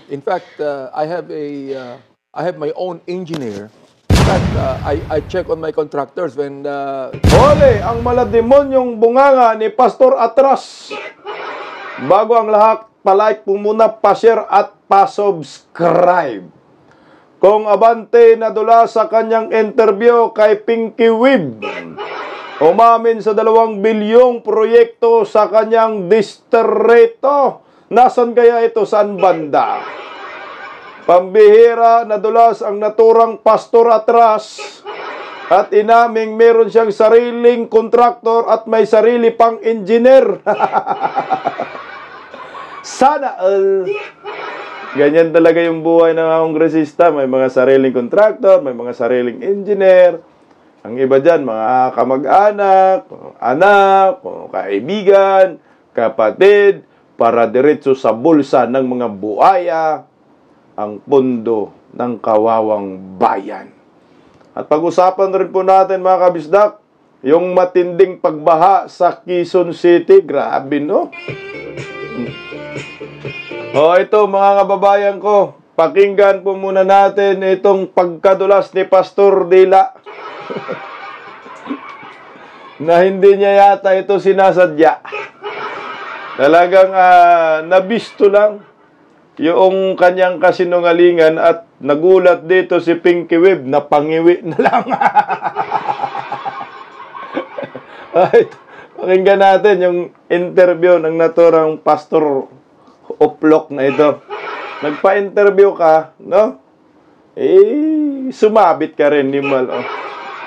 In fact, I have my own engineer. In fact, I check on my contractors when Hole, ang malademonyong bunganga ni Pastor Atras. Bago ang lahat, palike po muna, pa-share at pa-subscribe. Kung abante na dula sa kanyang interview kay Pinky Wib, umamin sa 2 bilyong proyekto sa kanyang distrito. Nasaan kaya ito? Saan banda? Pambihira na dulas ang naturang Pastor Atras at inaming meron siyang sariling kontraktor at may sarili pang engineer. Sana all. Ganyan talaga yung buhay ng mga kongresista. May mga sariling kontraktor, may mga sariling engineer. Ang iba dyan, mga kamag-anak, anak, kaibigan, kapatid, para diretso sa bulsa ng mga buhaya ang pundo ng kawawang bayan. At pag-usapan rin po natin mga kabisdak, yung matinding pagbaha sa Quezon City. Grabe, no? O ito mga kababayan ko, pakinggan po muna natin itong pagkadulas ni Pastor Dila. Na hindi niya yata ito sinasadya. Talagang nabisto lang yung kanyang kasinungalingan at nagulat dito si Pinky Wib na pangiwi na lang. Right. Pakinggan natin yung interview ng naturang Pastor Oplok na ito. Nagpa-interview ka, no? Sumabit ka rin, Nimal.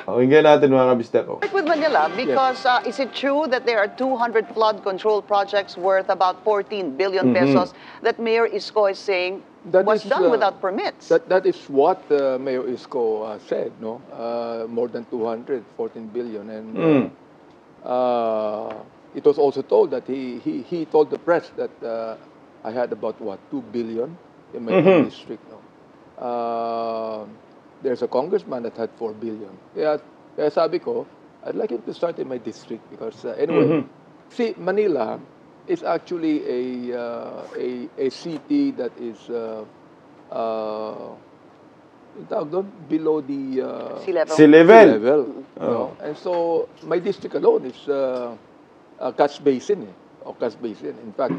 Pakinggan natin mga kabisdak ko. With Manila, because is it true that there are 200 flood control projects worth about 14 billion pesos that Mayor Isko is saying was done without permits? That is what Mayor Isko said, no? More than 214 billion. And it was also told that he told the press that I had about, 2 billion in my district, no? There's a congressman that had 4 billion. Kaya sabi ko, I'd like him to start in my district because anyway, see, Manila is actually a city that is below the Sea level. You know? And so my district alone is Cash Basin, or Cash Basin. In fact,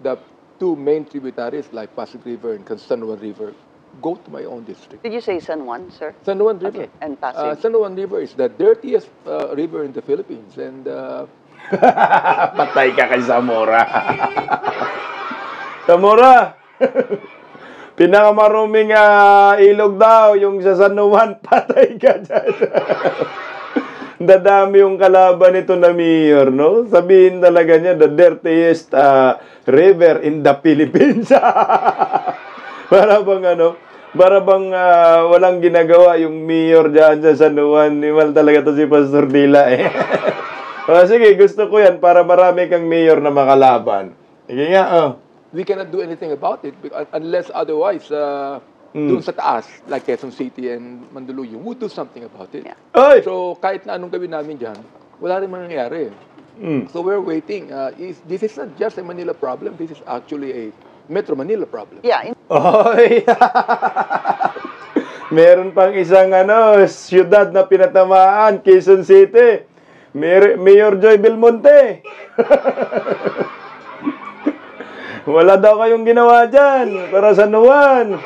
the 2 main tributaries like Pasig River and San Juan River go to my own district. Did you say San Juan, sir? San Juan River. Okay, and Pasig. San Juan River is the dirtiest river in the Philippines. And Patay ka kay Zamora. Zamora! Pinakamaruming ilog daw, yung sa San Juan, patay ka dyan. Dadami yung kalaban nito na mayor, no? Sabihin talaga niya, the dirtiest river in the Philippines. Para bang walang ginagawa yung mayor dyan sa San Juan. Imal talaga to si Pastor Dila, eh. Sige, gusto ko yan para marami kang mayor na makalaban. Sige nga, we cannot do anything about it unless otherwise dun sa taas, like Quezon City and Mandaluyong, would do something about it. Yeah. Oy! So, kahit na anong gawin namin dyan, wala rin mangyayari. So, we're waiting. This is not just a Manila problem. This is actually a Metro Manila problem. Yeah. Oy! Meron pang isang siyudad na pinatamaan, Quezon City. Mayor Joy Belmonte. Wala daw kayong ginawa dyan para sa Juan.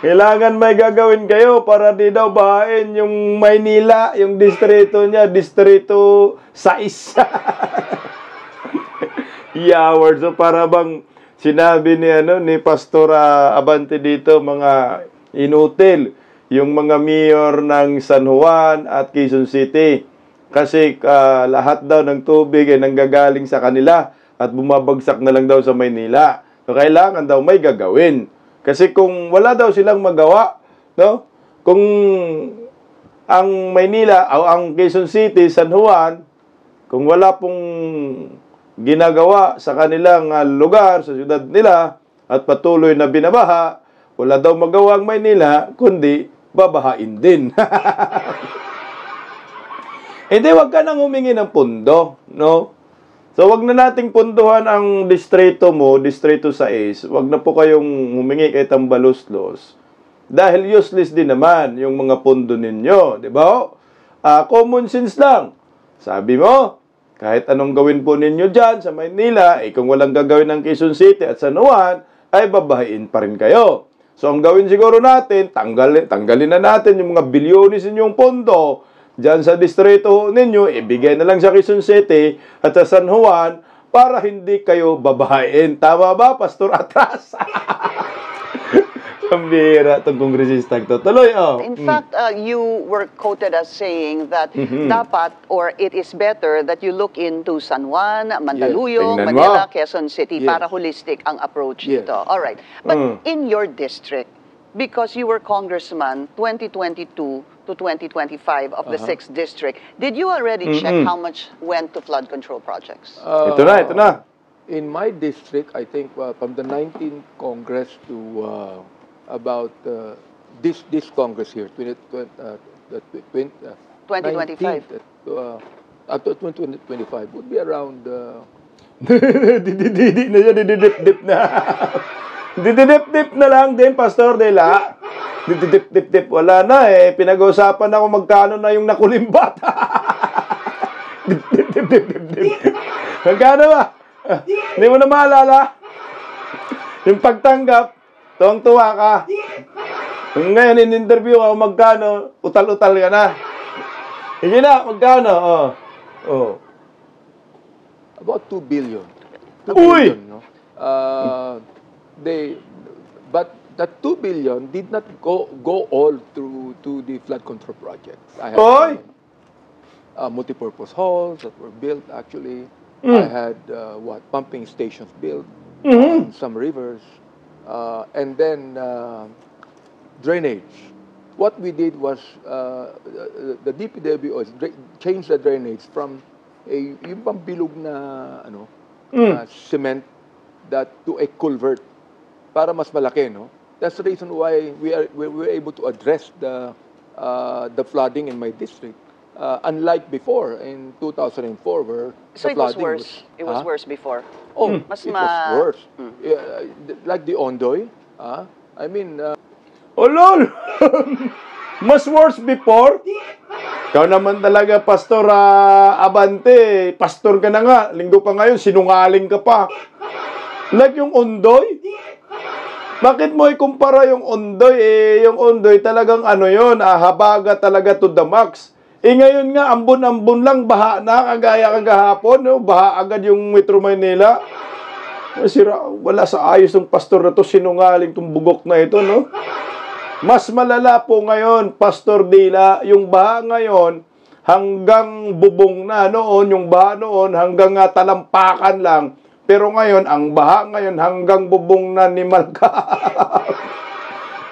Kailangan may gagawin kayo para di daw bahain yung Maynila, yung distrito niya, distrito 6. Yaward. So para bang sinabi ni Pastor Abante dito, mga inutil yung mga mayor ng San Juan at Quezon City. Kasi lahat daw ng tubig ay nanggagaling sa kanila at bumabagsak na lang daw sa Maynila. So kailangan daw may gagawin. Kasi kung wala daw silang magawa, no? Kung ang Maynila o ang Quezon City, San Juan, kung wala pong ginagawa sa kanilang lugar, sa syudad nila, at patuloy na binabaha, wala daw magawa ang Maynila, kundi babahain din. Hindi, wag ka nang humingi ng pundo, no? So, wag na nating punduhan ang distrito mo, distrito 6. Wag na po kayong humingi kay Tambaluslos. Dahil useless din naman yung mga pondo ninyo. Di ba? Common sense lang. Sabi mo, kahit anong gawin po ninyo dyan sa Maynila, kung walang gagawin ng Quezon City at San Juan, ay babahain pa rin kayo. So, ang gawin siguro natin, tanggalin na natin yung mga bilyonis ninyong pondo dyan sa distrito ninyo, ibigay na lang sa Quezon City at sa San Juan para hindi kayo babahain. Tama ba, Pastor Atras? Pambira itong kongresistang to. Tuloy, oh. In fact, you were quoted as saying that dapat or it is better that you look into San Juan, Mandaluyong, Tingnan Manila, mo. Quezon City Yes. para holistic ang approach Yes. nito. All right. But in your district, because you were congressman 2022 to 2025 of the 6th district, did you already check how much went to flood control projects? Ito na. In my district, I think from the 19th Congress to about this Congress here, 2025. 19th, up to 2025 would be around Dididip na. Dididip na lang din, Pastor Dela. Dididip. Wala na eh. Pinag-uusapan ako magkano na yung nakulimbat. Dididip. Magkano ba? Hindi mo na maalala? Yung pagtanggap, tuwang-tuwa ka. Ngayon, in-interview ako, magkano? Utal-utal ka na. Hindi na, magkano? about 2 billion. 2 Uy! billion, no? But that 2 billion did not go all through to the flood control projects. I had multipurpose halls that were built actually. I had pumping stations built on some rivers, and then drainage. What we did was the DPWO changed the drainage from yung pambilog na cement to a culvert para mas malaki, no? That's the reason why we were able to address the flooding in my district. Unlike before in 2004, where So the it was flooding worse. It was worse before. Oh, Mas it was worse. Like the Ondoy. I mean, Oh, lol! Mas worse before? Ikaw naman talaga, Pastor Abante. Pastor ka na nga. Linggo pa ngayon, sinungaling ka pa. Like yung Ondoy? Bakit mo ikumpara yung Ondoy? Yung Ondoy talagang habaga talaga to the max. Ngayon nga, ambon-ambon lang, baha na, kagaya kagahapon, no? Baha agad yung Metro Manila. Wala sa ayos ng pastor na to, sinungaling tong bugok na ito, no? Mas malala po ngayon, Pastor Dila, yung baha ngayon, hanggang bubong na noon, yung baha noon, hanggang talampakan lang. Pero ngayon, ang baha ngayon, hanggang bubong na ni Malka.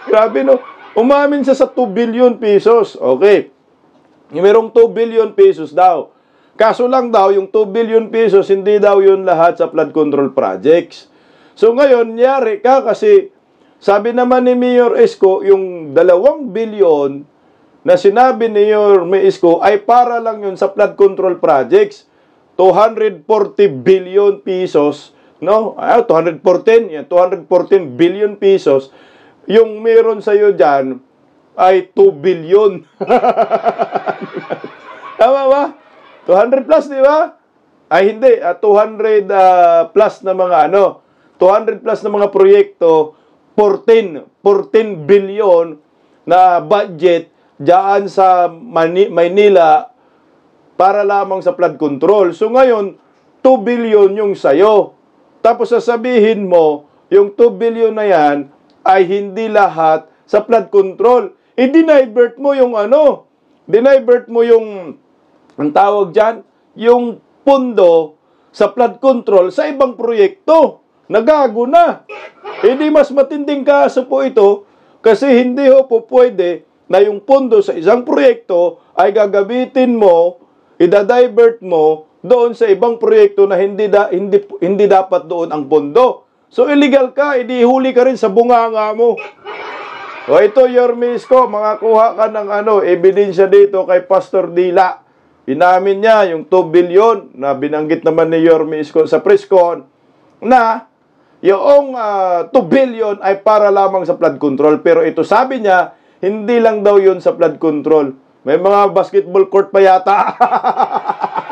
Grabe, no? Umamin siya sa 2 billion pesos. Okay. Merong 2 billion pesos daw. Kaso lang daw, yung 2 billion pesos, hindi daw yun lahat sa flood control projects. So ngayon, nyari ka kasi sabi naman ni Mayor Isko, yung 2 billion na sinabi ni Mayor Isko ay para lang yun sa flood control projects. 240 billion pesos, no? 214 billion pesos. Yung meron sa'yo dyan ay 2 billion. Tama ba? 200 plus, di ba? Ay, hindi. 200 plus na mga 200 plus na mga proyekto, 14 billion na budget dyan sa Maynila para lamang sa flood control. So ngayon, 2 billion yung sayo. Tapos sasabihin mo, yung 2 billion na yan ay hindi lahat sa flood control. I-divert mo yung dinivert mo yung, ang tawag dyan, yung pundo sa flood control sa ibang proyekto. Nagago na. Hindi mas matinding kaso po ito kasi hindi po pwede na yung pundo sa isang proyekto ay gagamitin mo, i-divert mo doon sa ibang proyekto na hindi dapat doon ang pondo. So illegal ka, idihuli ka rin sa bunganga mo. O ito, Yorme Isko, makakuha ka ng ebidensya dito kay Pastor Dila. inamin niya yung 2 billion na binanggit naman ni Yorme Isko sa presscon na yung 2 billion ay para lamang sa flood control. Pero ito sabi niya, hindi lang daw yun sa flood control. May mga basketball court pa yata.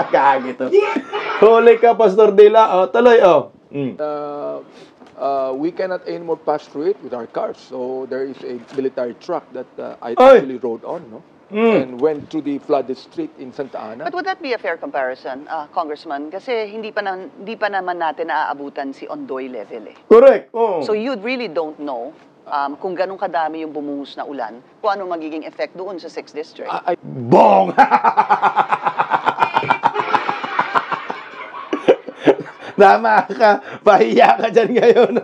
Kagito. Huli ka, Pastor Dela. Tuloy, We cannot anymore pass through it with our cars. So there is a military truck that I actually rode on, no? And went through the flooded street in Santa Ana. But would that be a fair comparison, Congressman? Kasi hindi pa naman natin naaabutan si Ondoy level eh. Correct. So you really don't know kung ganun kadami yung bumuhos na ulan, kung ano magiging effect doon sa 6th District. Bong! Tama ka. Pahiya ka dyan ngayon.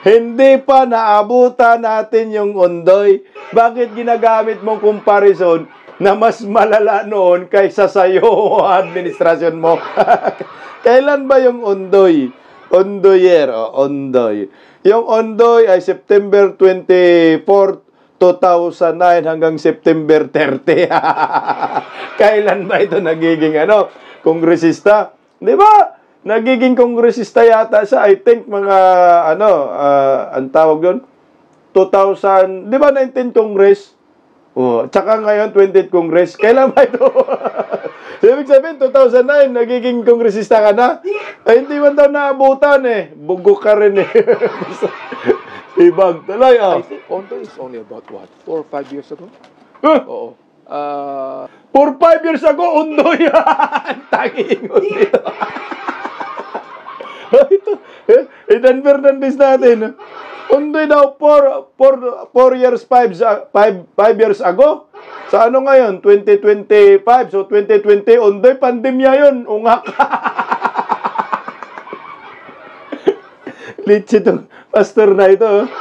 Hindi pa naabutan natin yung Ondoy. Bakit ginagamit mong comparison na mas malala noon kaysa sa'yo administrasyon mo? Kailan ba yung Ondoy? Ondoy. Yung Ondoy ay September 24, 2009 hanggang September 30. Kailan ba ito nagiging kongresista? Di ba? Nagiging kongresista yata siya. I think mga, ang tawag doon, 2000, di ba 19th Congress? Tsaka ngayon, 20th Congress. Kailan ba ito? Ibig sabihin, 2009, nagiging kongresista ka na? Ay, hindi man daw naabutan eh. Bugok ka rin eh. Ibang tuloy, I think Ondoy is only about, 4 or 5 years ago? Oo. 4 or 5 years ago, Ondoy. Tangingon dito. Ito, Edan Fernandez natin. Ondoy daw 4 years, 5 years ago. Sa ano ngayon? 2025. So, 2020, Ondoy, pandemya yun. Ungak. Litsi itong pastor na ito.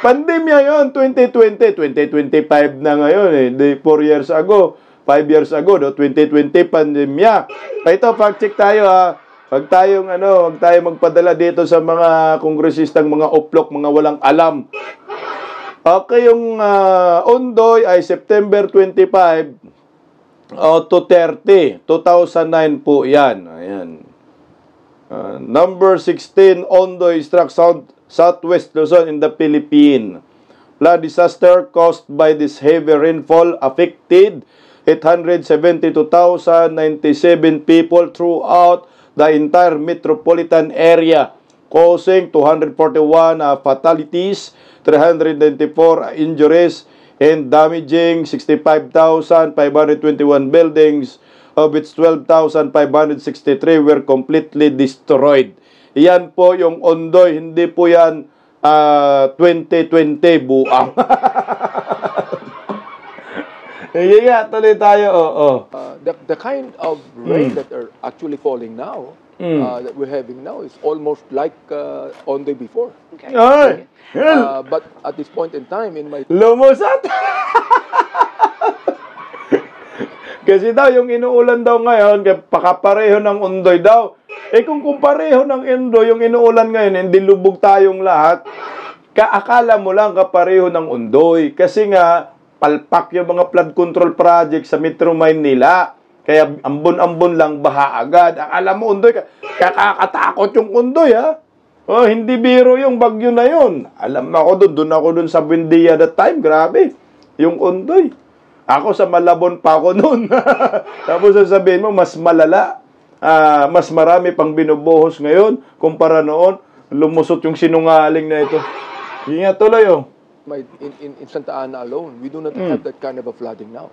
Pandemya yun, 2020. 2025 na ngayon eh. 4 years ago. 5 years ago, 2020, pandemya. Ito, pag-check tayo Huwag tayong magpadala dito sa mga kongresistang mga oplok, mga walang alam. Okay, yung Ondoy ay September 25 to 30. 2009 po yan. Ayan. Number 16, Ondoy struck Southwest Luzon in the Philippines. Flood disaster caused by this heavy rainfall affected 872,097 people throughout the entire metropolitan area, causing 241 fatalities, 394 injuries, and damaging 65,521 buildings, of which 12,563 were completely destroyed. Yan po yung Ondoy, hindi po yan 2020 buang. Tuloy tayo. The kind of rain that are actually falling now, that we're having now, is almost like Ondoy before. Okay. But at this point in time, in my... Lumusat! Kasi daw, yung inuulan daw ngayon, pakapareho ng Ondoy daw. Kung kumpareho ng Ondoy, yung inuulan ngayon, hindi lubog tayong lahat, kaakala mo lang kapareho ng Ondoy. Kasi nga, palpak yung mga flood control project sa Metro Manila. Kaya ambon-ambon lang, baha agad. Akala mo, Ondoy, kakakatakot yung Ondoy, hindi biro yung bagyo na yun. Alam ako doon ako sa Buendia that time. Grabe, yung Ondoy. Ako sa Malabon pa ako noon. Tapos sasabihin mo, mas malala. Mas marami pang binubuhos ngayon kumpara noon. Lumusot yung sinungaling na ito. Ingat tuloy, In Santa Ana alone, we do not have that kind of a flooding now.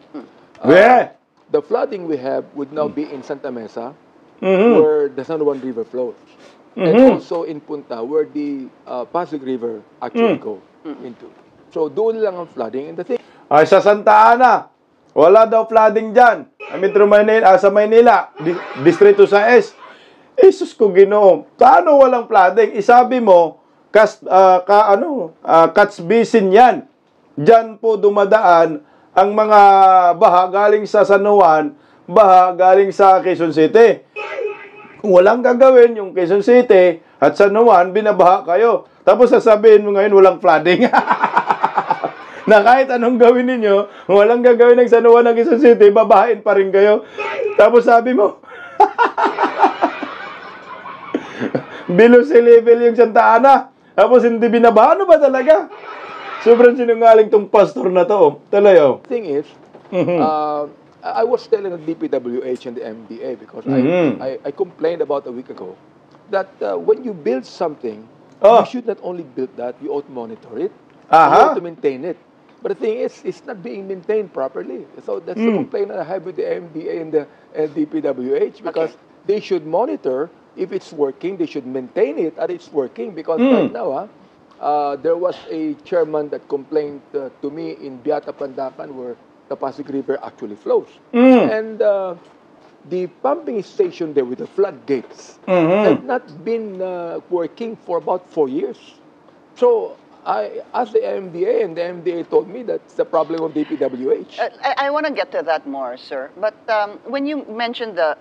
Where? The flooding we have would now be in Santa Mesa, where the San Juan River flows. And also in Punta, where the Pasig River actually go into. So doon lang ang flooding. And the thing... Ay, sa Santa Ana, wala daw flooding dyan. Metro Manila, sa Maynila, Distrito sa S. Jesus ko, Ginoo. Paano walang flooding? Isabi mo, Catch Basin yan. Diyan po dumadaan ang mga baha galing sa San Juan, baha galing sa Quezon City. Kung walang gagawin yung Quezon City at San Juan, binabaha kayo. Tapos sasabihin mo ngayon walang flooding. na kahit anong gawin ninyo, walang gagawin ng San Juan ng Quezon City, babahain pa rin kayo. Tapos sabi mo, below sea level yung Santa Ana. Tapos hindi binabaha. Ano ba talaga? Sobrang sinungaling tong pastor na to. Tuloy, oh. Thing is, I was telling the DPWH and the MDA because I complained about a week ago that when you build something, you should not only build that, you ought to monitor it, you ought to maintain it. But the thing is, it's not being maintained properly. So that's the complaint that I have with the MDA and the DPWH because they should monitor if it's working, they should maintain it and it's working because right now, there was a chairman that complained to me in Beata Pandacan where the Pasig River actually flows. And the pumping station there with the floodgates had not been working for about 4 years. So I asked the MDA, and the MDA told me that's the problem of DPWH. I want to get to that more, sir. But when you mentioned the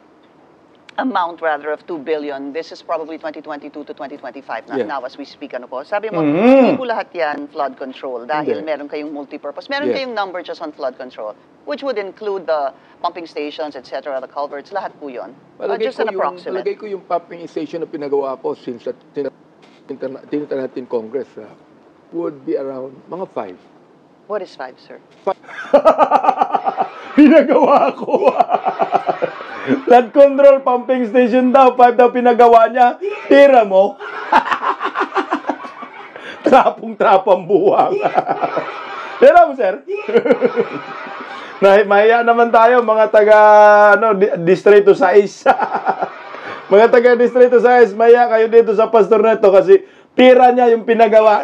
amount rather of 2 billion, this is probably 2022 to 2025 now as we speak. Ano po? Sabi mo, hindi po lahat yan flood control dahil meron kayong multi-purpose. Meron kayong number just on flood control, which would include the pumping stations, etc., the culverts, lahat po yun. Just an approximate. Palagay ko yung pumping station na pinagawa ko since tinita natin Congress would be around mga 5. What is 5, sir? Pinagawa ko. Flood control pumping station daw, 5 daw pinagawa niya. Tira mo. Trapong-trapang buwang. Tira mo, sir. Mahiya naman tayo, mga taga Distrito 6. Mga taga Distrito 6, mahiya kayo dito sa pastor na ito kasi tira niya yung pinagawa.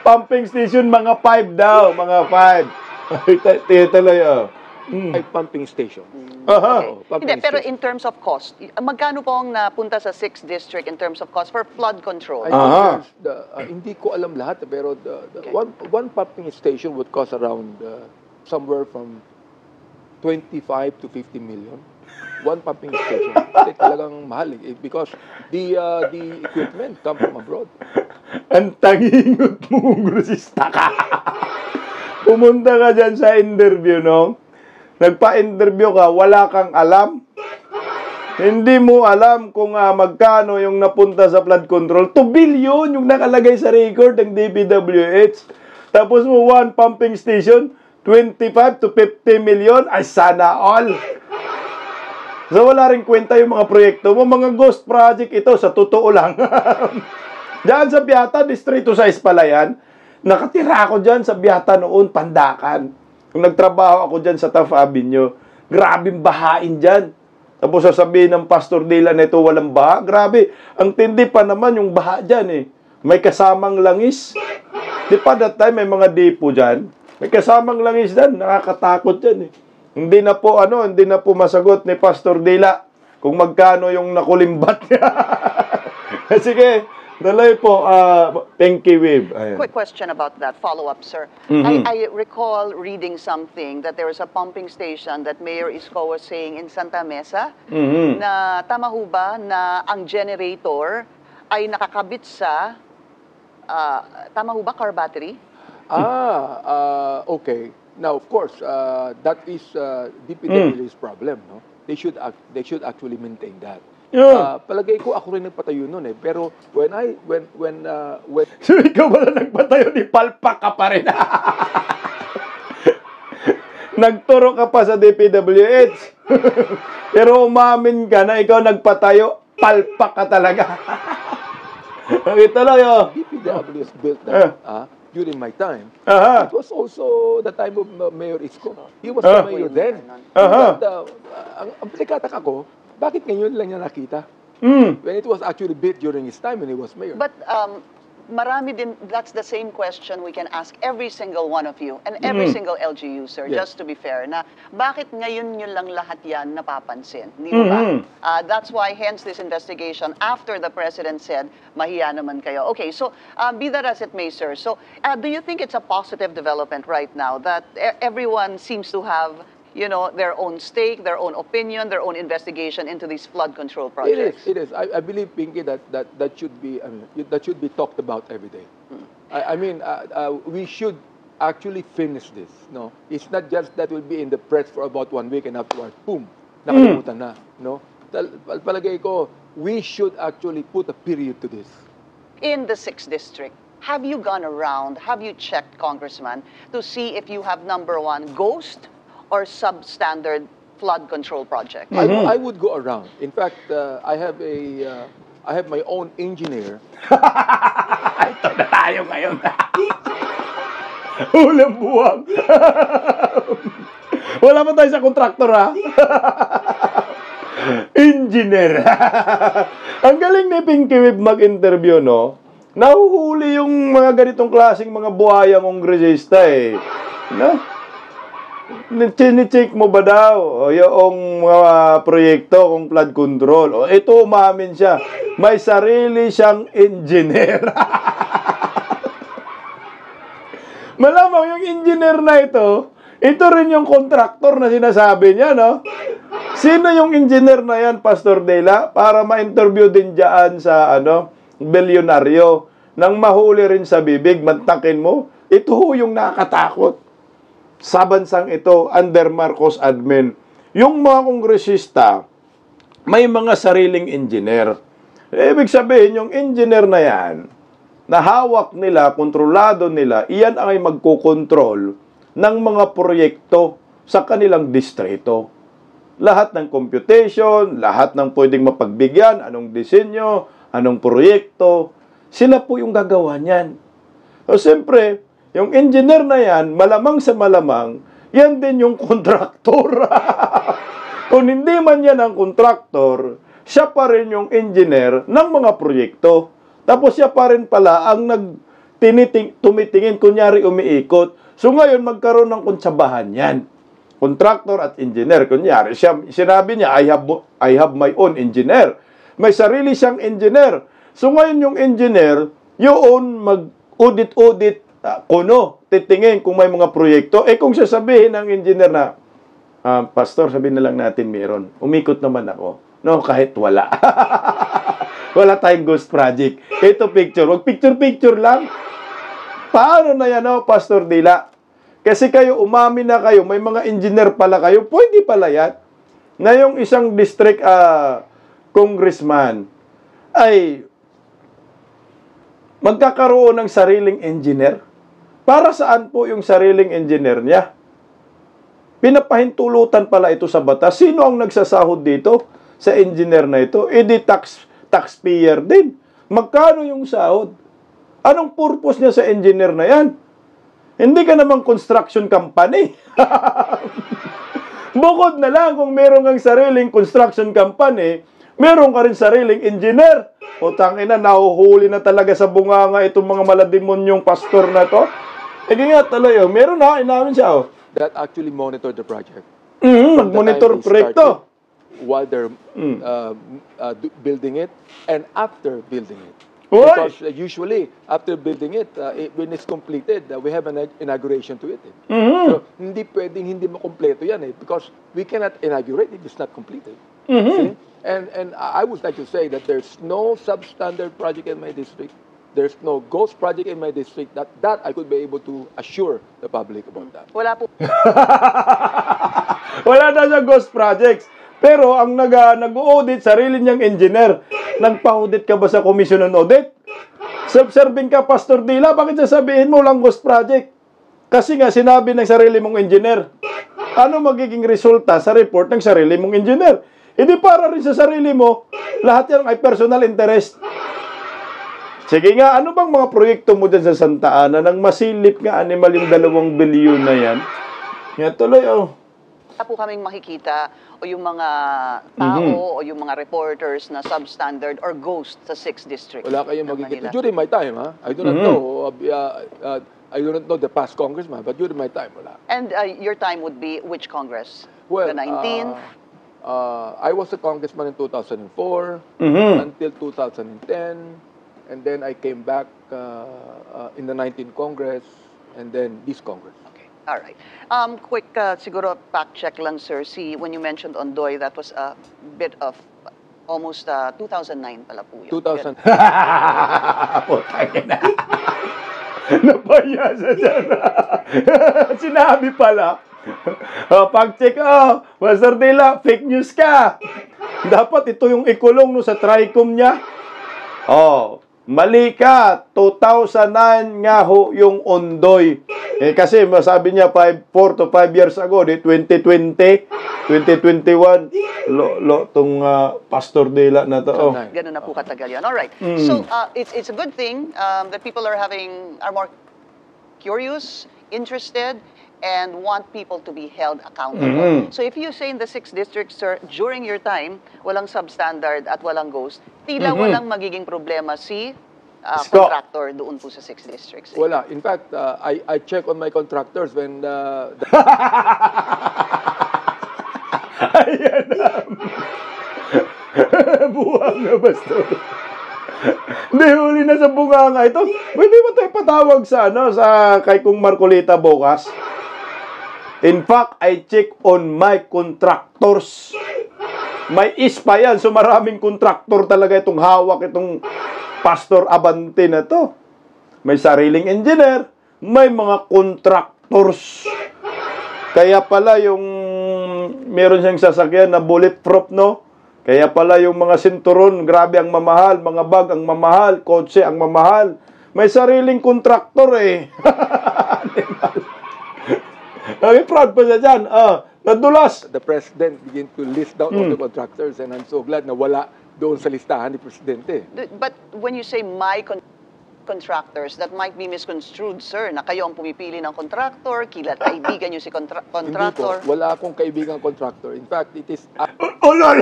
Pumping station, mga 5 daw, mga 5. Tituloy, Ay pumping station. Hindi, pero in terms of cost, magkano po ang napunta sa 6th district in terms of cost for flood control? Hindi ko alam lahat, pero one pumping station would cost around somewhere from 25 to 50 million. One pumping station. Kasi talagang mahal because the equipment come from abroad. Ang tangingot mong grosista ka. Pumunta ka dyan sa interview, no? Nagpa-interview ka, wala kang alam. Hindi mo alam kung magkano yung napunta sa flood control. 2 billion yung nakalagay sa record ng DPWH. Tapos mo, one pumping station, 25 to 50 million. Ay, sana all. So, wala rin kwenta yung mga proyekto mo. Mga ghost project ito, sa totoo lang. Diyan sa Beata, Distrito 6 pala yan. Nakatira ako dyan sa Beata noon, Pandacan. Kung nagtrabaho ako dyan sa Taft Avenue, grabing bahain dyan. Tapos sasabihin ng Pastor Dila na ito walang baha. Grabe, ang tindi pa naman yung baha dyan eh. May kasamang langis. Di pa that time may mga depo dyan. May kasamang langis dyan, nakakatakot dyan eh. Hindi na po masagot ni Pastor Dila kung magkano yung nakulimbat niya. Sige. Dalay po, Pinky Wave. Quick question about that, follow-up, sir. I recall reading something that there was a pumping station that Mayor Isko was saying in Santa Mesa na tama ho ba na ang generator ay nakakabit sa, tama ho ba, car battery? Okay. Now, of course, that is DPW's problem, no? They should actually maintain that. Palagay ko ako rin nagpatayo noon eh. Pero when So, ikaw wala nagpatayo, ni palpak ka pa rin. Nagturo ka pa sa DPWH. Pero umamin ka na ikaw nagpatayo, palpak ka talaga. Ito lang yun. DPWH built that during my time. It was also the time of Mayor Isko. He was the mayor then. But, ang pinagkataka ko, bakit ngayon lang niya nakita? When it was actually built during his time when he was mayor. But marami din, that's the same question we can ask every single one of you and every single LGU, sir, just to be fair, na bakit ngayon nyo lang lahat yan napapansin? Di ba? That's why hence this investigation after the President said, mahiya naman kayo. Okay, so be that as it may, sir. So do you think it's a positive development right now that everyone seems to have their own stake, their own opinion, their own investigation into these flood control projects? It is. I believe, Pinky, that should be. That should be talked about every day. I mean, we should actually finish this. No, it's not just that will be in the press for about 1 week and afterward, boom, nakalimutan na. No, palagay ko, we should actually put a period to this. In the 6th district, have you gone around, have you checked, Congressman, to see if you have, number one, ghost or substandard flood control project? I would go around. In fact, I have my own engineer. Ito na tayo ngayon. Ulang buwang. Wala pa tayo sa kontraktor, ha? Engineer. Ang galing ni Pinky Web mag-interview, no? Nahuhuli yung mga ganitong klaseng mga buhayang kongresista, eh. No? Chine-check mo ba daw yung mga proyekto kung flood control? O, ito, umamin siya. May sarili siyang engineer. Malamang yung engineer na ito rin yung contractor na sinasabi niya, no? Sino yung engineer na yan, Pastor Dela? Para ma-interview din dyan sa, bilyonaryo. Nang mahuli rin sa bibig, mantakin mo, ito yung nakakatakot. Sa bansang ito, under Marcos admin. Yung mga kongresista, may mga sariling engineer. Ibig sabihin, yung engineer na yan, na hawak nila, kontrolado nila, iyan ang ay magkukontrol ng mga proyekto sa kanilang distrito. Lahat ng computation, lahat ng pwedeng mapagbigyan, anong disenyo, anong proyekto, sila po yung gagawa niyan. So, siyempre, yung engineer na yan, malamang sa malamang, yan din yung kontraktor. Kung hindi man yan ang kontraktor, siya pa rin yung engineer ng mga proyekto. Tapos siya pa rin pala ang tumitingin, kunyari umiikot. So ngayon, magkaroon ng kuntsabahan yan. Kontraktor at engineer. Kunyari, sinabi niya, I have my own engineer. May sarili siyang engineer. So ngayon yung engineer, yun mag-audit, titingin kung may mga proyekto. Kung sasabihin ng engineer na, Pastor, sabihin na lang natin meron. Umikot naman ako. No, kahit wala. Wala tayong ghost project. Ito picture. Wag picture-picture lang. Paano na yan, Pastor Dila? Kasi kayo, umamin na kayo, may mga engineer pala kayo, pwede pala yan. Na yung isang district congressman ay magkakaroon ng sariling engineer. Para saan po yung sariling engineer niya? Pinapahintulutan pala ito sa batas. Sino ang nagsasahod dito sa engineer na ito? Di taxpayer din. Magkano yung sahod? Anong purpose niya sa engineer na yan? Hindi ka naman construction company. Bukod na lang kung meron kang sariling construction company, meron ka rin sariling engineer. O tangina, nahuhuli na talaga sa bunganga itong mga malademonyong pastor na to. Nga tuloy, meron na, inamin siya. That actually monitor the project. Monitor proyekto. While they're building it and after building it. Oy! Because usually, after building it, when it's completed, we have an inauguration to it. So, hindi pwedeng hindi makompleto yan because we cannot inaugurate if it's not completed. See? And I would like to say that there's no substandard project in my district. There's no ghost project in my district that I could be able to assure the public about that. Wala po. Wala na siya ghost projects. Pero ang nag-audit, sarili niyang engineer. Nagpa-audit ka ba sa Commission on Audit? Self-serving ka, Pastor Dila, bakit sasabihin mo lang ghost project? Kasi nga, sinabi ng sarili mong engineer. Ano magiging resulta sa report ng sarili mong engineer? Hindi para rin sa sarili mo, lahat yan ay personal interest. Sige nga, ano bang mga proyekto mo dyan sa Santa Ana nang masilip nga animal yung 2 bilyon na yan? Nga tuloy, Wala po kaming makikita o yung mga tao o yung mga reporters na substandard or ghost sa 6th District. Wala kayong ng magiging... Manila. During my time, I do not know. I do not know the past congressman, but during my time, wala. And your time would be which Congress? Well, the 19th? I was a congressman in 2004 until 2010, and then I came back in the 19th Congress, and then this Congress. Okay, all right. Quick, siguro fact check lang, sir. See, when you mentioned Ondoy, that was a bit of almost 2009 pala po yun. 2000. Putang ina. Napaya siya dyan. Sinabi pala. Pag-check, Pastor Dela, fake news ka. Dapat ito yung ikulong no, sa TRICOM niya. Mali ka. 2009 nga ho yung Ondoy. Kasi masabi niya 4 to 5 years ago, 2020, 2021, tong Pastor Dela na to. Ganun na po katagal yan. Alright. So, it's a good thing that people are more curious, interested, and want people to be held accountable. So if you say in the 6th district, sir, during your time, walang substandard at walang ghost, tila walang magiging problema si contractor doon po sa 6th district. Wala. In fact, I check on my contractors when Ayan na. Buwang na, Pastor. Hindi, huli na sa bunganga ito. Pwede ba tayo patawag sa kay Kung Marcolita bukas? In fact, I check on my contractors. May ispa yan. So maraming contractor talaga itong hawak, itong Pastor Abante na to. May sariling engineer, may mga contractors. Kaya pala yung meron siyang sasakyan na bulletproof, no? Kaya pala yung mga sinturon, grabe ang mamahal, mga bag ang mamahal, kotse ang mamahal. May sariling contractor eh. Ay, proud pa siya dyan. Nadulas. The President begin to list down all the contractors, and I'm so glad na wala doon sa listahan ni Presidente. But when you say my contractors, that might be misconstrued, sir, na kayo ang pumipili ng contractor, kaibigan nyo si contractor. Hindi po. Wala akong kaibigang contractor. In fact, it is... Ulol!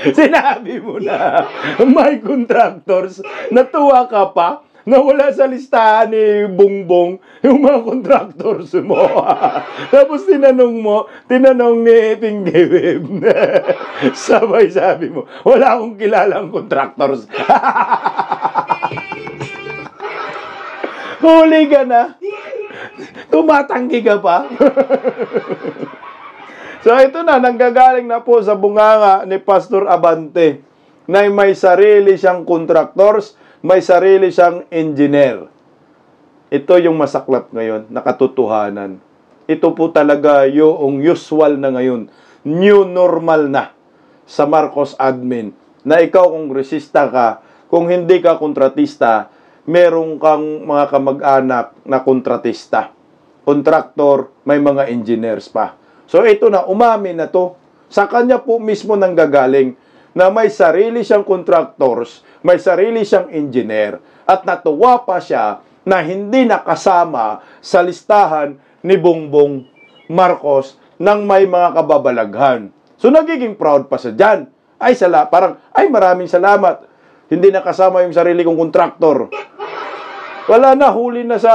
Sinabi mo na, my contractors, natuwa ka pa na wala sa listahan ni Bongbong yung mga contractors mo. Tapos tinanong ni Pinggeweb. Sabay sabi mo, wala akong kilalang contractors. Huli ka na. Tumatanggi ka pa. So ito na, nanggagaling na po sa bunganga ni Pastor Abante na may sarili siyang contractors, may sarili siyang engineer. Ito yung masaklap ngayon, nakatotohanan. Ito po talaga yung usual na ngayon. New normal na sa Marcos admin. Na ikaw kongresista ka, kung hindi ka kontratista, meron kang mga kamag-anak na kontratista. Kontraktor, may mga engineers pa. So ito na, umamin na to. Sa kanya po mismo nanggagaling na may sarili siyang contractors, may sarili siyang engineer, at natuwa pa siya na hindi nakasama sa listahan ni Bongbong Marcos nang may mga kababalaghan. So nagiging proud pa siya dyan. Maraming salamat. Hindi nakasama yung sarili kong contractor. Wala na, huli na sa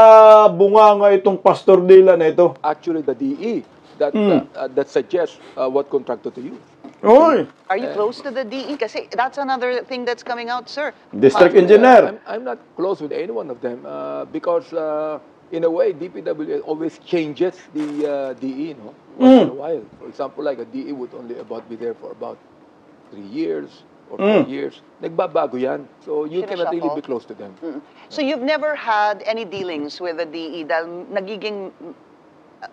bunganga itong Pastor Dela na ito. Actually, the DE that suggests what contractor to use. Oy! Are you close to the DE? Kasi that's another thing that's coming out, sir. District engineer. I'm not close with any one of them because in a way, DPW always changes the DE, no? Once in a while. For example, like a DE would only be there for about 3 years or 4 years. Nagbabago yan. So you cannot really be close to them. So you've never had any dealings with the DE dahil nagiging,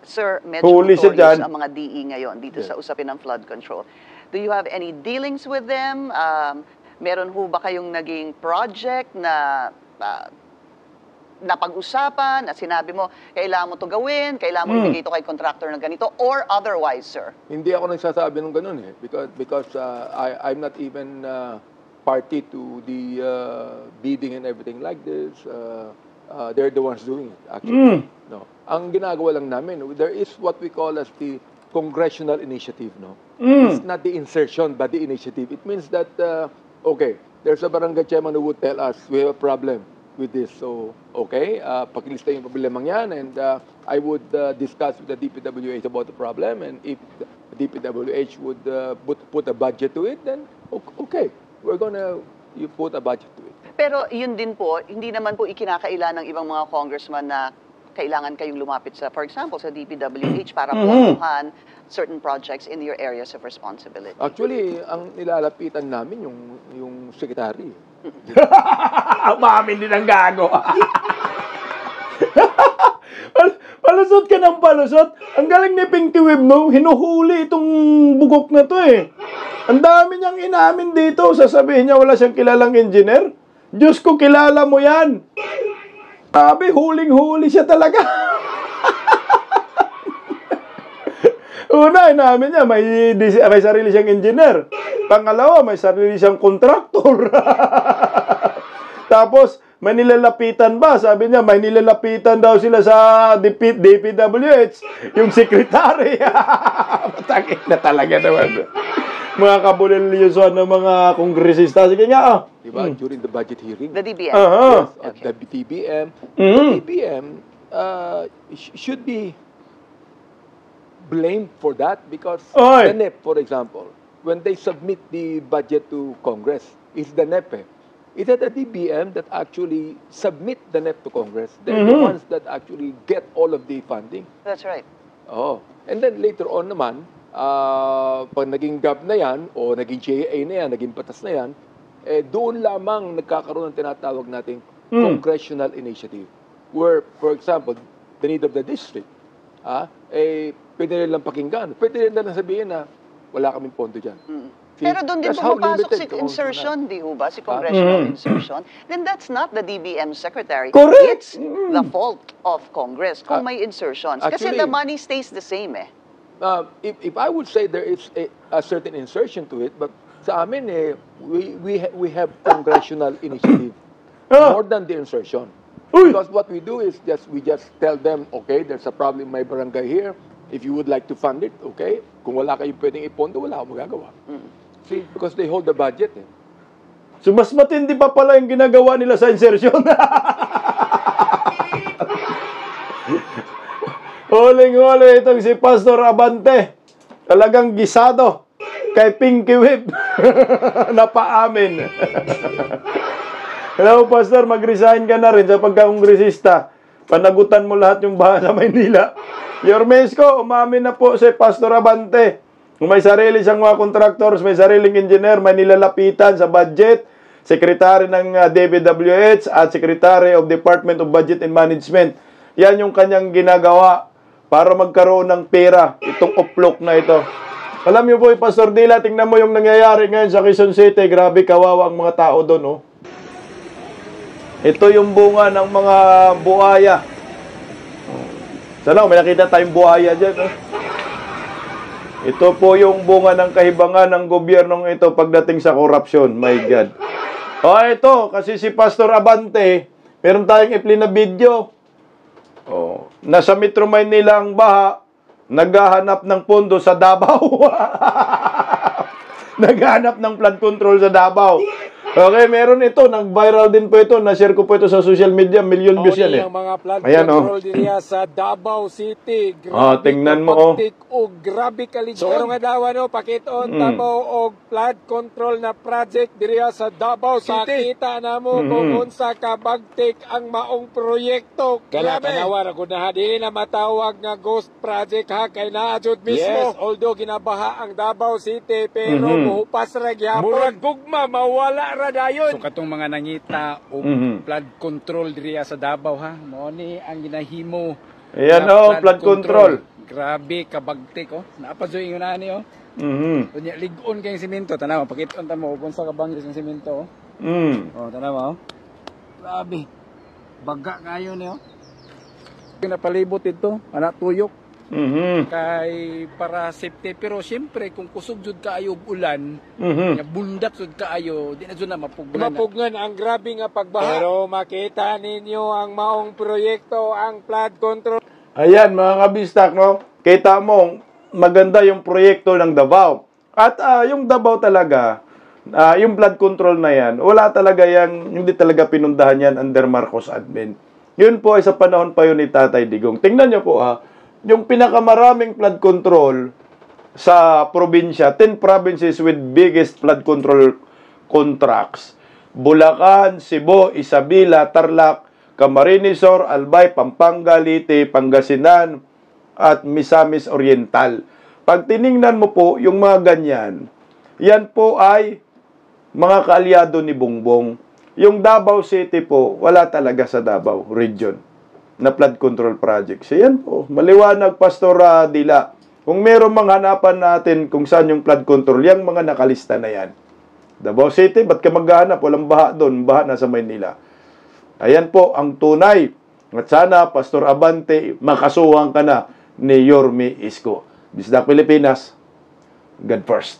sir, medyo Huli siya notorious dyan. ang mga DE ngayon dito sa usapin ng flood control. Do you have any dealings with them? Meron ho ba kayong naging project na napag-usapan, na sinabi mo, kailangan mo to gawin, kailangan mo ibigay ito kay contractor na ganito, or otherwise, sir? Hindi ako nagsasabi ng ganun eh. Because I'm not even party to the bidding and everything like this. They're the ones doing it, actually. No. Ang ginagawa lang namin, there is what we call as the congressional initiative, no? It's not the insertion, but the initiative. It means that, okay, there's a barangay chairman who would tell us, we have a problem with this. So, okay, pakilista yung problemang yan, and I would discuss with the DPWH about the problem, and if the DPWH would put a budget to it, then okay, we're gonna put a budget to it. Pero yun din po, hindi naman po ikinakaila ng ibang mga congressman na kailangan kayong lumapit sa, for example, sa DPWH para puntuhan certain projects in your areas of responsibility? Actually, ang nilalapitan namin yung secretary. Umamin din ang gago. Palusot ka ng palusot. Ang galing ni Pinky Web, no? Hinuhuli itong bugok na to eh. Ang dami niyang inamin dito. Sasabihin niya wala siyang kilalang engineer. Diyos ko, kilala mo yan. Sabi, huling-huli siya talaga. Una, inamin niya, may sarili siyang engineer. Pangalawa, may sarili siyang kontraktor. Tapos, may nilalapitan ba? Sabi niya, may nilalapitan daw sila sa DPWH, yung secretary. Matangin na talaga naman. Mga kabulilyoso ng mga kongresista. Sige nga, Diba? During the budget hearing. The DBM. Yes, at the DBM. The DBM should be blamed for that because the NEP, for example, when they submit the budget to Congress, it's the NEP. It's the DBM that actually submit the NEP to Congress. They're the ones that actually get all of the funding. That's right. Oh. And then later on naman, pag naging GAB na yan, o naging JA na yan, naging batas na yan, doon lamang nagkakaroon ng tinatawag nating congressional initiative. Where, for example, the need of the district, pwede nilang pakinggan. Pwede nilang sabihin na wala kaming pondo dyan. Pero doon din pumapasok si insertion, di ho ba? Si congressional insertion. Then that's not the DBM secretary. Correct. It's the fault of Congress kung may insertions. Kasi Actually, the money stays the same eh. If I would say there is a certain insertion to it, but sa amin we have congressional initiative more than the insertion. Because what we do is we just tell them, okay, there's a problem in my barangay here. If you would like to fund it, okay. Kung wala kayong pwedeng ipondo, wala akong magagawa. See, because they hold the budget. So, mas matindi pa pala yung ginagawa nila sa insertion. Huling-huli itong si Pastor Abante. Talagang gisado kay Pinky Web. Napaamin. Hello, Pastor. Mag-resign ka na rin sa pagkakongresista. Panagutan mo lahat yung baha sa Maynila. Yormesco, umamin na po si Pastor Abante. Kung may sarili siyang mga contractors, may sariling engineer, may nilalapitan sa budget, Secretary ng DPWH at Secretary of Department of Budget and Management. Yan yung kanyang ginagawa para magkaroon ng pera, itong uplok na ito. Alam niyo po, Pastor Dila, tingnan mo yung nangyayari ngayon sa Quezon City. Grabe, kawawa ang mga tao doon, oh. Ito yung bunga ng mga buhaya. Sana may nakita tayong buhaya dyan, oh. Ito po yung bunga ng kahibangan ng gobyernong ito pagdating sa korupsyon. My God. Ito, kasi si Pastor Abante, meron tayong i-play na video. Nasa Metro Maynila ang baha, naghahanap ng pondo sa Davao. Naghahanap ng flood control sa Davao. Okay, meron ito. Nag-viral din po ito. Na-share ko po ito sa social media. Million views yan eh. Ang mga flood Ayan, control din sa Davao City. Tingnan mo, Grabe kaligso. Pero nga daw, pakiton, Davao o flood control na project diriya sa Davao City. Pakita na mo kung unsa kabagtik ang maong proyekto. Grabe. Kanawar ako na dili na matawag nga ghost project ha. Kay naadjud mismo. Yes, although ginabaha ang Davao City, pero muhupas ra gyapon. Murag gugma, mawala ra dayon. So katong mga nangita o flood control diriya sa Davao ha. Mao ni ang ginahimo. Ayan flood control. Grabe kabagtik Napazoy ingon ani Unya ligon kay semento tanaw pakit-on ta mo kung sa kabangis ng semento tanaw Grabe. Baga kayo ni Pinapalibot ito, anak tuyok. Kay para safety pero siyempre kung kusog jud kaayo ulan nga bundat jud kaayo di na jud na mapugnan ang grabe nga pagbaha pero makita ninyo ang maong proyekto ang flood control. Ayan mga kabistak, no? Kita mo maganda yung proyekto ng Davao at yung Davao talaga yung flood control na yan wala talaga hindi talaga pinundahan yan under Marcos admin. Yun po ay sa panahon pa yun ni Tatay Digong. Tingnan nyo po yung pinakamaraming flood control sa probinsya, 10 provinces with biggest flood control contracts. Bulacan, Cebu, Isabela, Tarlac, Camarines Sur, Albay, Pampanga, Leyte, Pangasinan, at Misamis Oriental. Pag tiningnan mo po yung mga ganyan, yan po ay mga kaalyado ni Bongbong. Yung Davao City po, wala talaga sa Davao region na flood control project. So yan po, maliwanag, Pastor Dila. Kung meron manghanapan natin kung saan yung flood control, yung mga nakalista na yan. Davao City, ba't ka maghahanap? Walang baha doon, baha na sa Maynila. Ayan po ang tunay. At sana, Pastor Abante, makasuhan ka na ni Yorme Isko. Bisdak Pilipinas, God first.